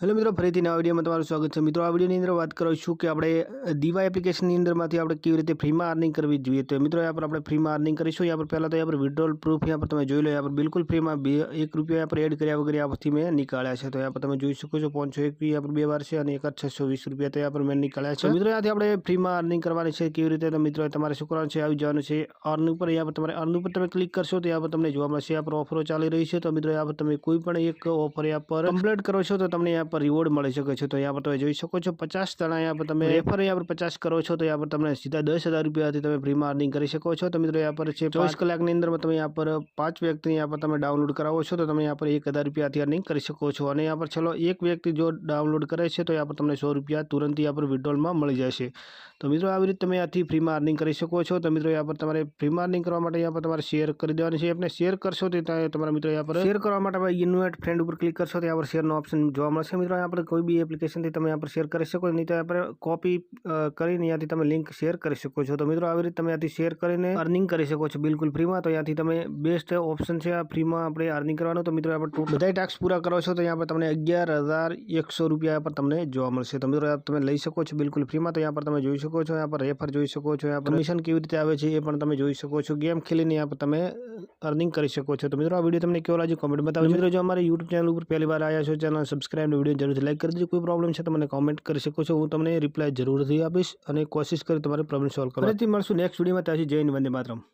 Hello મિત્રો, ફરીથી નવા વિડીયોમાં તમારું સ્વાગત છે। મિત્રો, આ વિડીયોની અંદર વાત કરીશું કે આપણે દીવા એપ્લિકેશનની અંદરમાંથી આપણે કેવી રીતે ફ્રીમાં અર્નિંગ કરવી જોઈએ। તો મિત્રો, यहाँ पर આપણે ફ્રીમાં અર્નિંગ કરીશું। यहाँ पर પહેલાં તો यहाँ पर વિડ્રોલ પ્રૂફ यहाँ पर તમે જોઈ લો। यहाँ पर બિલકુલ ફ્રીમાં ₹1 यहाँ पर એડ કર્યા વગર આથી મેં નીકાળ્યા છે। તો यहाँ पर તમે જોઈ શકો છો 501 यहाँ पर 2 વાર છે અને એક જ ₹620 તો यहाँ पर મેં નીકાળ્યા છે। મિત્રો, ત્યાંથી આપણે ફ્રીમાં અર્નિંગ કરવાની છે કેવી રીતે? તો મિત્રો, તમારે શું કરવાનું છે, આવી જવાનું છે અર્ન ઉપર। यहाँ पर તમારે અર્ન ઉપર તમે ક્લિક કરશો તો यहाँ पर તમને જોવા મળશે यहाँ पर ઓફરો ચાલી રહી છે। તો મિત્રો, यहाँ पर તમે કોઈ પણ એક ઓફર यहाँ પર કમ્પ્લીટ કરો છો તો તમને यहाँ પર રિવોર્ડ મળી શકે છે। તો यहाँ पर તમે જોઈ શકો છો 50 જણા यहाँ पर તમે રેફર यहाँ पर 50 કરો છો તો यहाँ पर તમને સીધા ₹10,000 તમે ફ્રીમાં અર્નિંગ કરી શકો છો। તો મિત્રો, यहाँ पर છે 24 કલાકની અંદરમાં તમે यहाँ पर 5 વ્યક્તિ यहाँ पर તમે ડાઉનલોડ કરાવો છો તો તમે यहाँ पर ₹1,000 અર્નિંગ કરી શકો છો। અને यहाँ पर ચલો એક વ્યક્તિ જો ડાઉનલોડ કરે છે તો यहाँ पर તમને ₹100 તુરંત यहाँ पर વિડ્રોલમાં મળી જશે। તો મિત્રો, આવી રીતે તમે આથી ફ્રીમાં અર્નિંગ કરી શકો છો। તો મિત્રો, यहाँ पर તમારે ફ્રીમાં અર્નિંગ કરવા માટે यहाँ पर તમારે શેર કરી દેવાની છે। આપણે શેર કરશો તો તમારા મિત્રો यहाँ पर શેર કરવા માટે ઇન્વાઇટ ફ્રેન્ડ ઉપર ક્લિક કરશો તો यहाँ पर શેરનો ઓપ્શન જોવા મળશે। મિત્રો, यहाँ पर કોઈ બી એપ્લિકેશનથી તમે यहाँ पर શેર કરી શકો, નહીં તો यहाँ पर કોપી કરીને ત્યાંથી તમે લિંક શેર કરી શકો છો। તો મિત્રો, આવી રીતે તમે ત્યાંથી શેર કરીને અર્નિંગ કરી શકો છો બિલકુલ ફ્રીમાં। તો ત્યાંથી તમે બેસ્ટ ઓપ્શન છે આ ફ્રીમાં આપણે અર્નિંગ કરવાનો। તો મિત્રો, આપણે બધા ટાસ્ક પૂરા કરો છો તો यहाँ पर તમને ₹11,100 પર તમને જોવા મળશે। તો મિત્રો, તમે લઈ શકો છો બિલકુલ ફ્રીમાં। તો यहाँ पर તમે જોઈ શકો છો, यहाँ पर રેફર જોઈ શકો છો, यहाँ पर કમિશન કેવી રીતે આવે છે એ પણ તમે જોઈ શકો છો। ગેમ ખેલીને यहाँ पर તમે અર્નિંગ કરી શકો છો। તો મિત્રો, આ વિડીયો તમને કેવો લાગ્યો કોમેન્ટ બતાવજો। મિત્રો, જો અમારી યુટ્યુબ ચેનલ ઉપર પહેલી વાર આવ્યા છો, ચેનલ સબસ્ક્રાઇબ વિડીયો જરૂરથી લાઈક કરી દેજો। કોઈ પ્રોબ્લેમ છે તો મને કોમેન્ટ કરી શકો છો, હું તમને રિપ્લાય જરૂરથી આપીશ અને કોશિશ કરી તમારી પ્રોબ્લેમ સોલ્વ કરવા। ફરીથી મળશું નેક્સ્ટ વિડીયોમાં। ત્યાંથી જય હિન્દ, વંદે માતરમ।